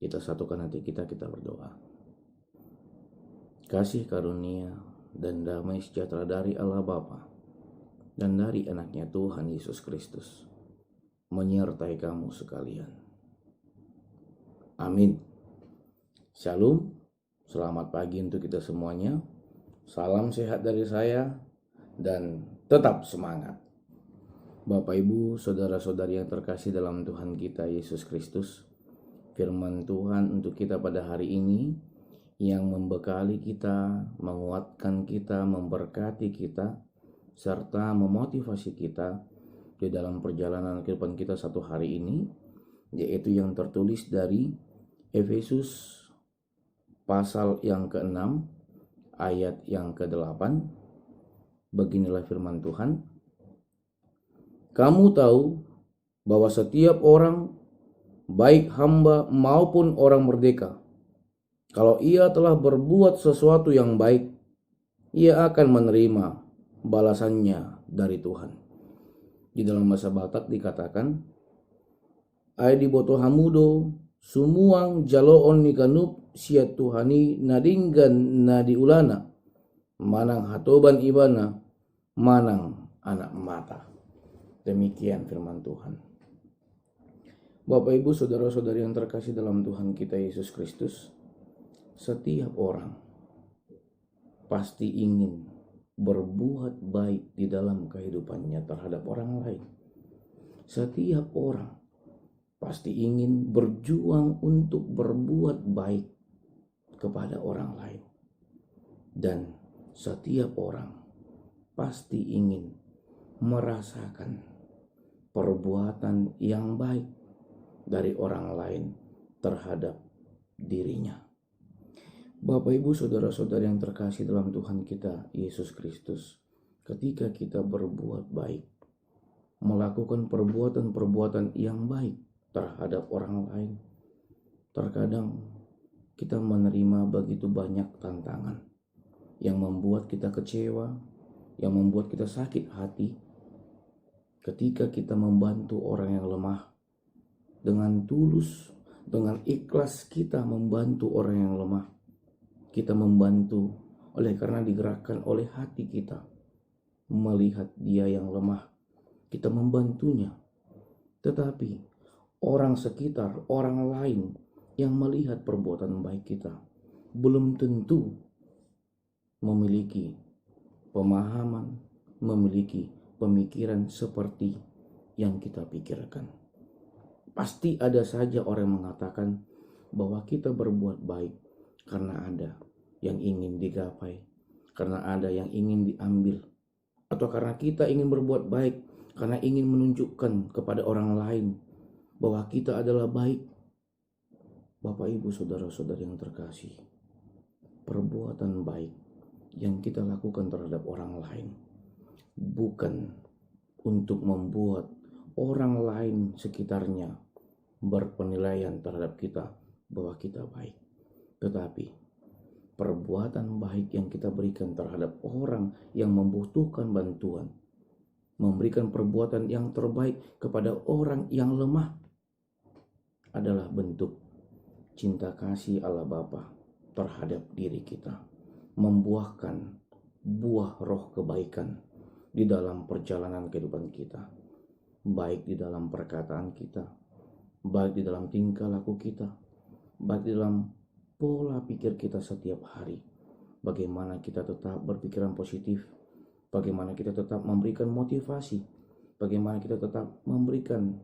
Kita satukan hati kita berdoa. Kasih karunia dan damai sejahtera dari Allah Bapa dan dari anaknya Tuhan Yesus Kristus menyertai kamu sekalian. Amin. Shalom, selamat pagi untuk kita semuanya. Salam sehat dari saya dan tetap semangat. Bapak, Ibu, saudara-saudari yang terkasih dalam Tuhan kita Yesus Kristus, firman Tuhan untuk kita pada hari ini yang membekali kita, menguatkan kita, memberkati kita, serta memotivasi kita di dalam perjalanan kehidupan kita satu hari ini, yaitu yang tertulis dari Efesus pasal yang ke-6 ayat yang ke-8. Beginilah firman Tuhan. Kamu tahu bahwa setiap orang, baik hamba maupun orang merdeka, kalau ia telah berbuat sesuatu yang baik, ia akan menerima balasannya dari Tuhan. Di dalam bahasa Batak dikatakan, ai di boto hamudo sumuang jaloon ni kanup siat Tuhani nadinggan nadiulana manang hatoban ibana manang anak mata. Demikian firman Tuhan. Bapak, Ibu, saudara-saudari yang terkasih dalam Tuhan kita Yesus Kristus, setiap orang pasti ingin berbuat baik di dalam kehidupannya terhadap orang lain. Setiap orang pasti ingin berjuang untuk berbuat baik kepada orang lain. Dan setiap orang pasti ingin merasakan perbuatan yang baik dari orang lain terhadap dirinya. Bapak, Ibu, saudara-saudari yang terkasih dalam Tuhan kita Yesus Kristus, ketika kita berbuat baik, melakukan perbuatan-perbuatan yang baik terhadap orang lain, terkadang kita menerima begitu banyak tantangan yang membuat kita kecewa, yang membuat kita sakit hati. Ketika kita membantu orang yang lemah dengan tulus, dengan ikhlas kita membantu orang yang lemah, kita membantu oleh karena digerakkan oleh hati kita melihat dia yang lemah, kita membantunya. Tetapi orang sekitar, orang lain yang melihat perbuatan baik kita belum tentu memiliki pemahaman, memiliki pemikiran seperti yang kita pikirkan. Pasti ada saja orang yang mengatakan bahwa kita berbuat baik karena ada yang ingin digapai, karena ada yang ingin diambil, atau karena kita ingin berbuat baik karena ingin menunjukkan kepada orang lain bahwa kita adalah baik. Bapak, Ibu, saudara-saudari yang terkasih, perbuatan baik yang kita lakukan terhadap orang lain bukan untuk membuat orang lain sekitarnya berpenilaian terhadap kita bahwa kita baik, tetapi perbuatan baik yang kita berikan terhadap orang yang membutuhkan bantuan, memberikan perbuatan yang terbaik kepada orang yang lemah, adalah bentuk cinta kasih Allah Bapa terhadap diri kita, membuahkan buah roh kebaikan di dalam perjalanan kehidupan kita, baik di dalam perkataan kita, baik di dalam tingkah laku kita, baik di dalam pola pikir kita setiap hari. Bagaimana kita tetap berpikiran positif, bagaimana kita tetap memberikan motivasi, bagaimana kita tetap memberikan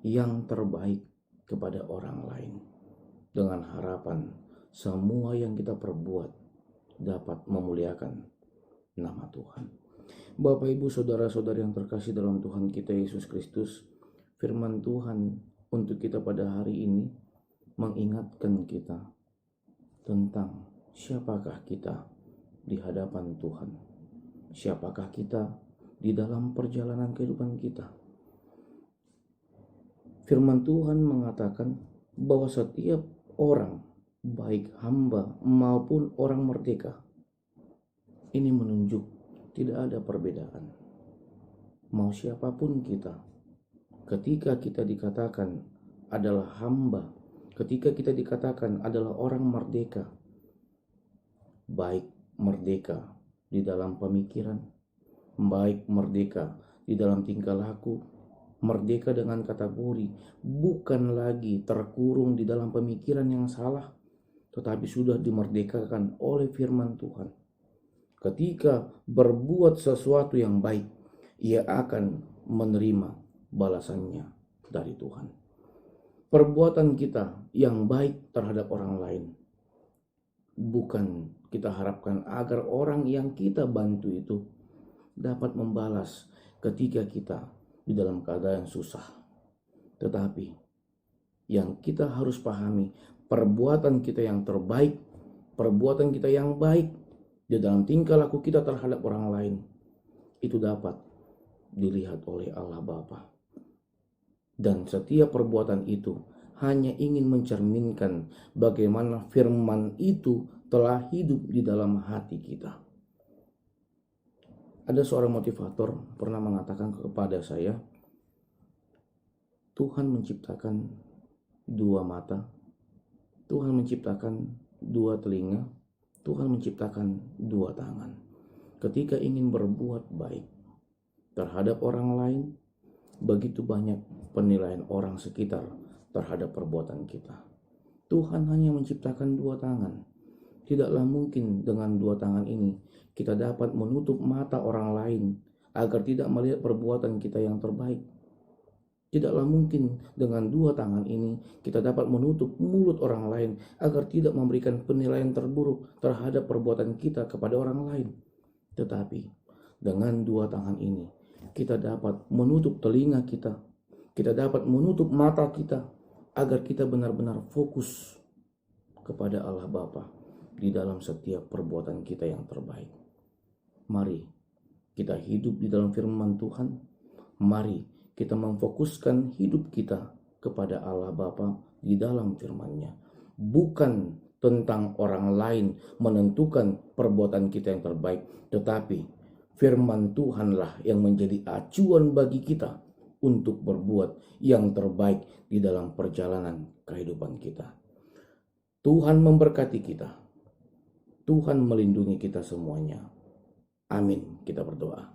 yang terbaik kepada orang lain, dengan harapan semua yang kita perbuat dapat memuliakan nama Tuhan. Bapak, Ibu, saudara-saudari yang terkasih dalam Tuhan kita Yesus Kristus, firman Tuhan untuk kita pada hari ini mengingatkan kita tentang siapakah kita di hadapan Tuhan, siapakah kita di dalam perjalanan kehidupan kita. Firman Tuhan mengatakan bahwa setiap orang, baik hamba maupun orang merdeka, ini menunjuk tidak ada perbedaan. Mau siapapun kita, ketika kita dikatakan adalah hamba, ketika kita dikatakan adalah orang merdeka, baik merdeka di dalam pemikiran, baik merdeka di dalam tingkah laku, merdeka dengan kategori bukan lagi terkurung di dalam pemikiran yang salah, tetapi sudah dimerdekakan oleh firman Tuhan. Ketika berbuat sesuatu yang baik, ia akan menerima balasannya dari Tuhan. Perbuatan kita yang baik terhadap orang lain bukan kita harapkan agar orang yang kita bantu itu dapat membalas ketika kita di dalam keadaan susah. Tetapi yang kita harus pahami, perbuatan kita yang terbaik, perbuatan kita yang baik di dalam tingkah laku kita terhadap orang lain, itu dapat dilihat oleh Allah Bapa. Dan setiap perbuatan itu hanya ingin mencerminkan bagaimana firman itu telah hidup di dalam hati kita. Ada seorang motivator pernah mengatakan kepada saya, Tuhan menciptakan 2 mata, Tuhan menciptakan 2 telinga, Tuhan menciptakan 2 tangan. Ketika ingin berbuat baik terhadap orang lain, begitu banyak penilaian orang sekitar terhadap perbuatan kita. Tuhan hanya menciptakan 2 tangan. Tidaklah mungkin dengan 2 tangan ini kita dapat menutup mata orang lain agar tidak melihat perbuatan kita yang terbaik. Tidaklah mungkin dengan 2 tangan ini kita dapat menutup mulut orang lain agar tidak memberikan penilaian terburuk terhadap perbuatan kita kepada orang lain. Tetapi dengan 2 tangan ini kita dapat menutup telinga kita, kita dapat menutup mata kita agar kita benar-benar fokus kepada Allah Bapa di dalam setiap perbuatan kita yang terbaik. Mari kita hidup di dalam firman Tuhan, mari kita memfokuskan hidup kita kepada Allah Bapa di dalam firman-Nya. Bukan tentang orang lain menentukan perbuatan kita yang terbaik, tetapi firman Tuhanlah yang menjadi acuan bagi kita untuk berbuat yang terbaik di dalam perjalanan kehidupan kita. Tuhan memberkati kita. Tuhan melindungi kita semuanya. Amin. Kita berdoa.